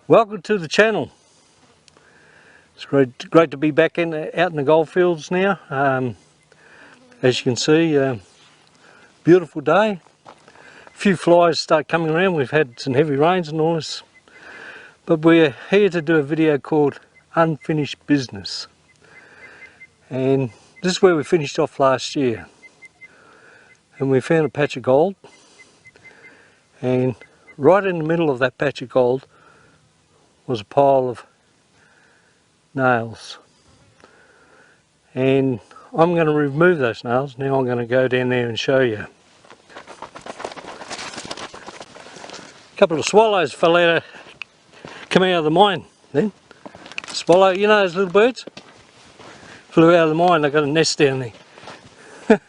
Welcome to the channel. It's great to be back out in the goldfields now. As you can see, beautiful day. A few flies start coming around. We've had some heavy rains and all this, but we're here to do a video called Unfinished Business. And this is where we finished off last year, and we found a patch of gold, and right in the middle of that patch of gold was a pile of nails. And I'm going to remove those nails. Now I'm going to go down there and show you. A couple of swallows fell out, come out of the mine then. Swallow, you know those little birds? Flew out of the mine, they got a nest down there.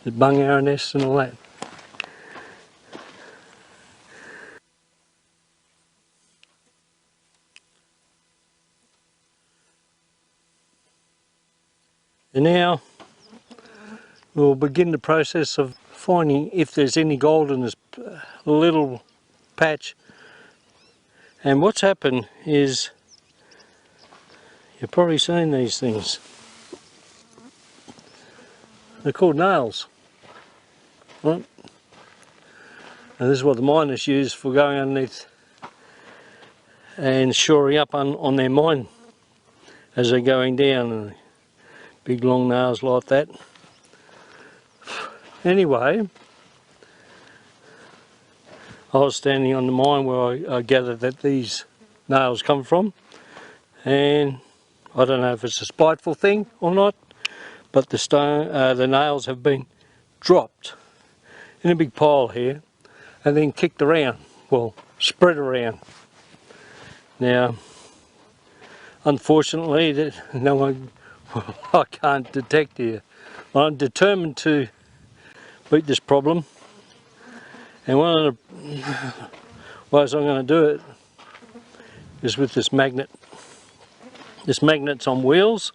The bung arrow nest and all that. And now we'll begin the process of finding if there's any gold in this little patch. And what's happened is, you've probably seen these things. They're called nails, right? And this is what the miners use for going underneath and shoring up on their mine as they're going down. Big long nails like that. Anyway, I was standing on the mine where I gathered that these nails come from, and I don't know if it's a spiteful thing or not, but the nails have been dropped in a big pile here and then kicked around, well, spread around. Now, unfortunately, no one, I can't detect here. I'm determined to beat this problem, and one of the ways I'm going to do it is with this magnet. This magnet's on wheels,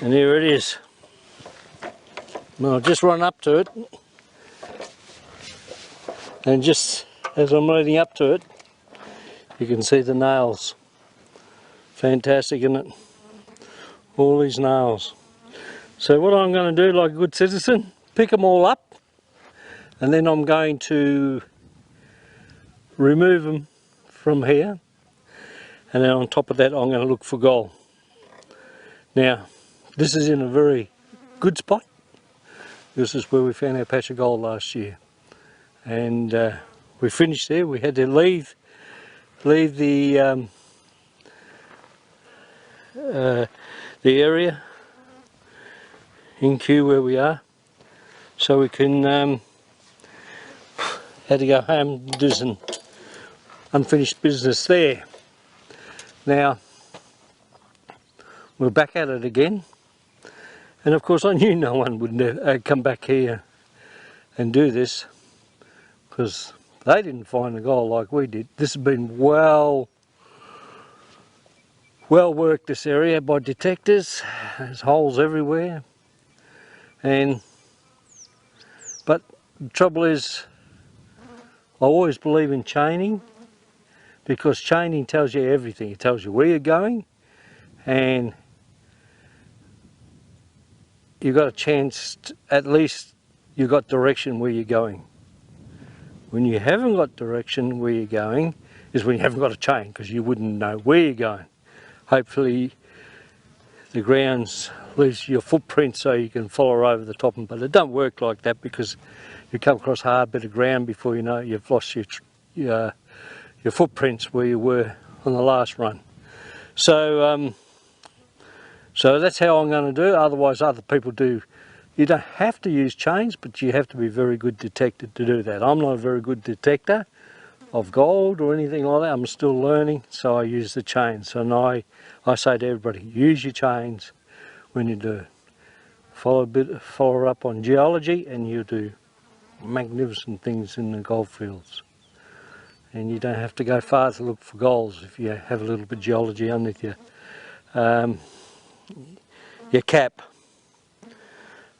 and here it is. And I'll just run up to it, and just as I'm leading up to it, you can see the nails. Fantastic, isn't it? All these nails. So what I'm going to do, like a good citizen, pick them all up, and then I'm going to remove them from here, and then on top of that I'm going to look for gold. Now this is in a very good spot. This is where we found our patch of gold last year, and we finished there. We had to leave the area in Kew where we are, so we can had to go home and do some unfinished business there. Now we're back at it again, and of course I knew no one would come back here and do this, because they didn't find the gold like we did. This has been well worked, this area, by detectors. There's holes everywhere, but the trouble is, I always believe in chaining, because chaining tells you everything. It tells you where you're going, and you've got a chance at least you've got direction where you're going. When you haven't got direction where you're going is when you haven't got a chain, because you wouldn't know where you're going. Hopefully the ground leaves your footprint so you can follow over the top of them, but it don't work like that, because you come across a hard bit of ground before you know it, you've lost your footprints where you were on the last run. So so that's how I'm going to do it. Otherwise other people do. You don't have to use chains, but you have to be a very good detector to do that. I'm not a very good detector of gold or anything like that. I'm still learning, so I use the chains. And I say to everybody, use your chains when you do it. Follow up on geology, and you do magnificent things in the gold fields. And you don't have to go far to look for golds if you have a little bit of geology underneath your cap.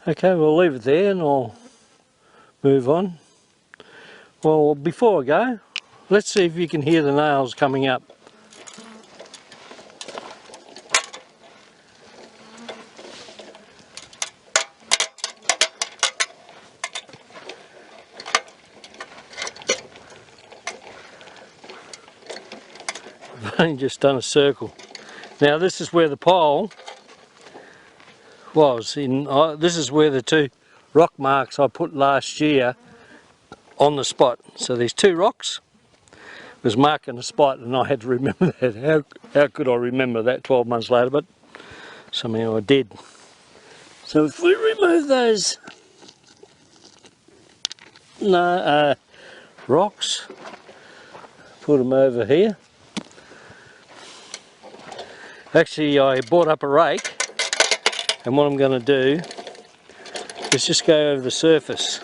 Okay, we'll leave it there and I'll move on. Well, before I go, let's see if you can hear the nails coming up. I've only just done a circle. Now this is where the pole was. This is where the two rock marks I put last year on the spot. So there's two rocks. It was marking the spot and I had to remember that. How could I remember that 12 months later, but somehow I did. So if we remove those rocks, put them over here. Actually, I bought up a rake, and what I'm going to do is just go over the surface.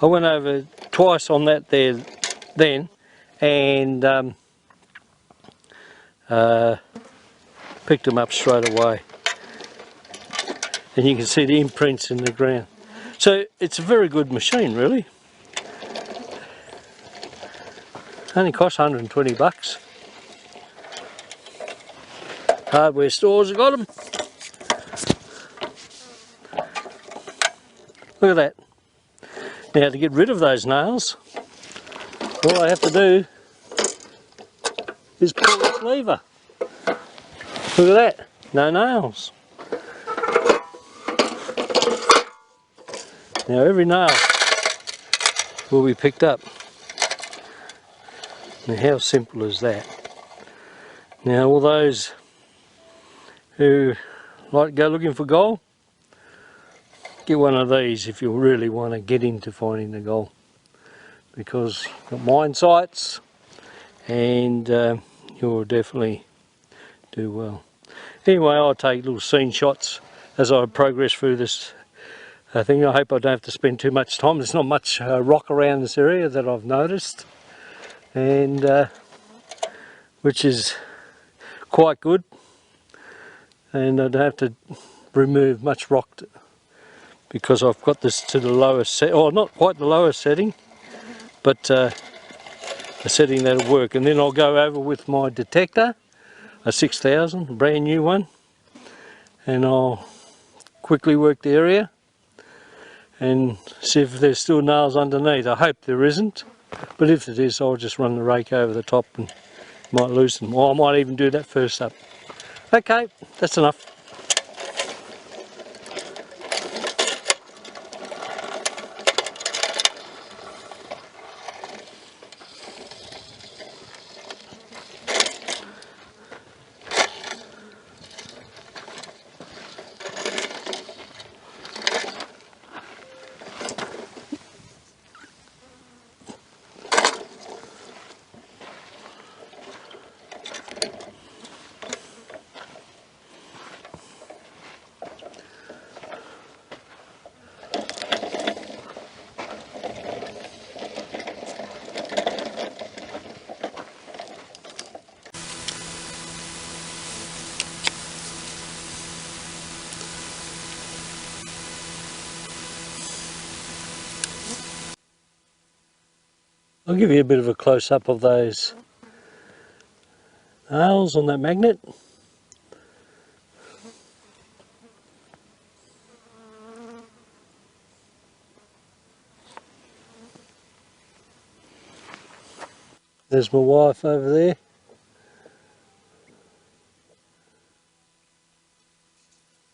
I went over twice on that there then, and picked them up straight away. And you can see the imprints in the ground. So it's a very good machine, really. Only cost 120 bucks. Hardware stores have got them. Look at that. Now to get rid of those nails, all I have to do is pull this lever. Look at that, no nails. Now every nail will be picked up. Now how simple is that? Now all those who like to go looking for gold, get one of these if you really want to get into finding the gold, because you've got mine sites and you'll definitely do well. Anyway, I'll take little scene shots as I progress through this thing. I hope I don't have to spend too much time. There's not much rock around this area that I've noticed, and which is quite good, and I don't have to remove much rock because I've got this to the lowest set, or not quite the lowest setting, but a setting that'll work. And then I'll go over with my detector, a 6000, a brand new one, and I'll quickly work the area and see if there's still nails underneath. I hope there isn't, but if it is, I'll just run the rake over the top and might loosen them, or I might even do that first up. Okay, that's enough. I'll give you a bit of a close-up of those nails on that magnet. There's my wife over there.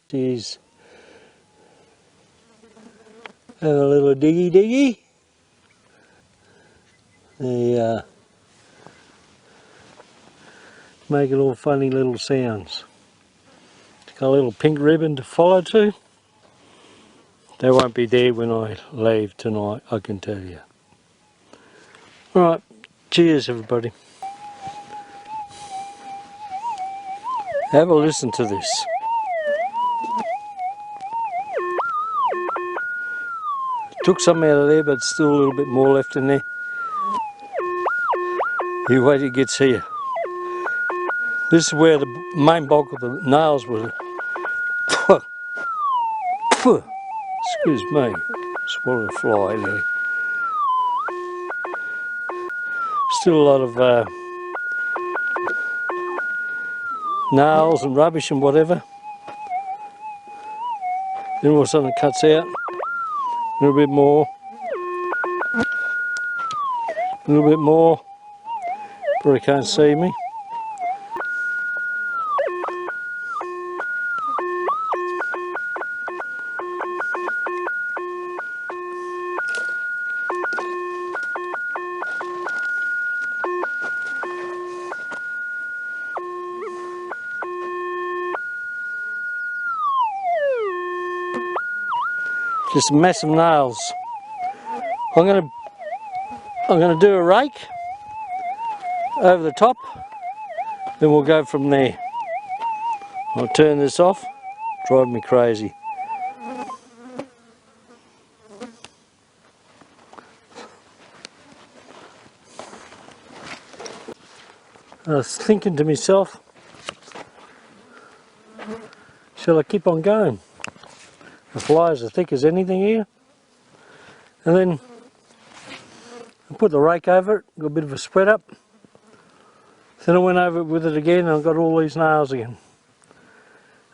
She's having a little diggy. They making all funny little sounds. Got a little pink ribbon to follow to. They won't be there when I leave tonight, I can tell you. Alright, cheers everybody. Have a listen to this. Took some out of there, but still a little bit more left in there. You wait till it gets here. This is where the main bulk of the nails were. Excuse me. Swallow a fly anyway. Still a lot of nails and rubbish and whatever. Then all of a sudden it cuts out. A little bit more. A little bit more. Probably can't see me. Just massive nails. I'm gonna do a rake over the top, then we'll go from there. I'll turn this off, drive me crazy. I was thinking to myself, shall I keep on going? The fly is as thick as anything here. And then I put the rake over it, got a bit of a spread up. Then I went over it with it again and I got all these nails again.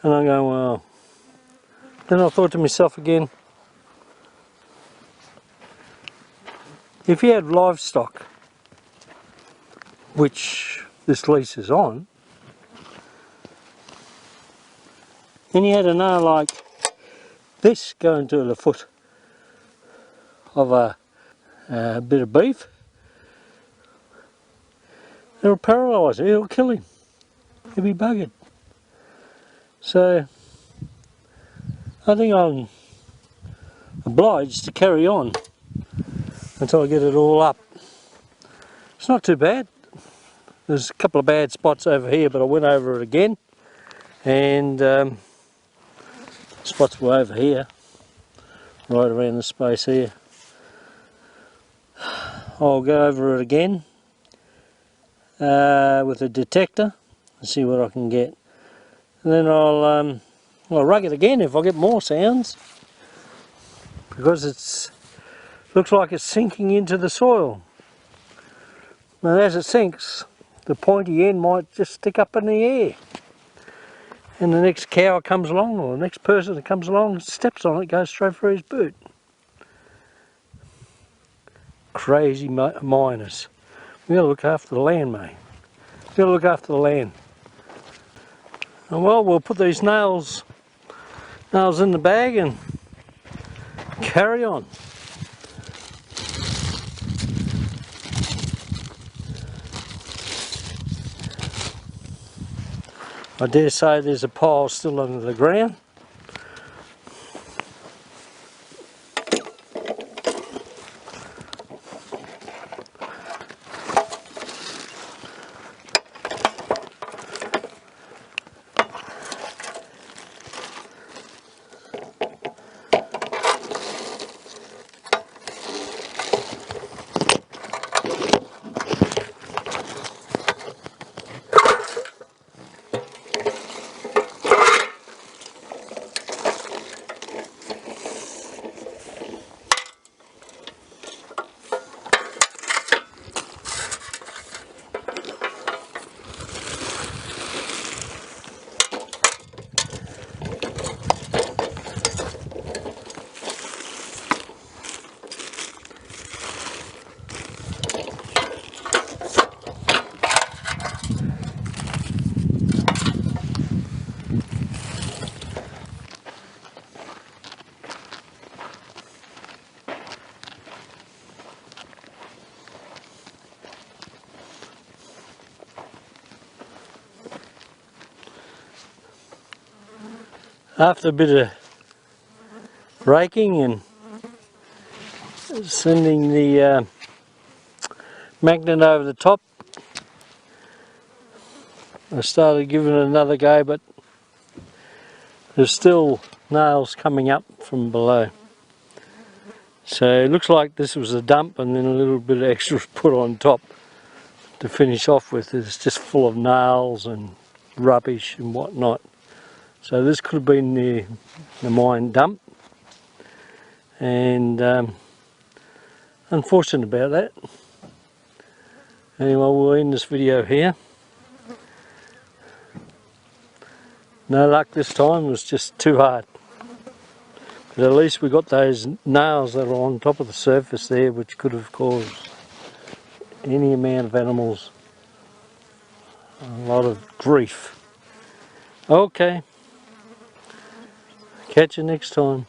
And I'm going, well. Then I thought to myself again, if you had livestock, which this lease is on, and you had a nail like this going to the foot of a bit of beef, it'll paralyse him, it'll kill him, he'll be buggered. So I think I'm obliged to carry on until I get it all up. It's not too bad. There's a couple of bad spots over here, but I went over it again, and spots were over here, right around the space here. I'll go over it again with a detector and see what I can get. And then I'll rug it again if I get more sounds, because it's looks like it's sinking into the soil. And as it sinks, the pointy end might just stick up in the air. And the next cow comes along, or the next person that comes along, steps on it, goes straight for his boot. Crazy miners. We got to look after the land, mate. We got to look after the land. And well, we'll put these nails in the bag and carry on. I dare say there's a pile still under the ground. After a bit of raking and sending the magnet over the top, I started giving it another go, but there's still nails coming up from below. So it looks like this was a dump and then a little bit of extra was put on top to finish off with. It's just full of nails and rubbish and whatnot. So this could have been the mine dump, and unfortunate about that. Anyway, we'll end this video here. No luck this time, it was just too hard. But at least we got those nails that are on top of the surface there, which could have caused any amount of animals a lot of grief. Okay, catch you next time.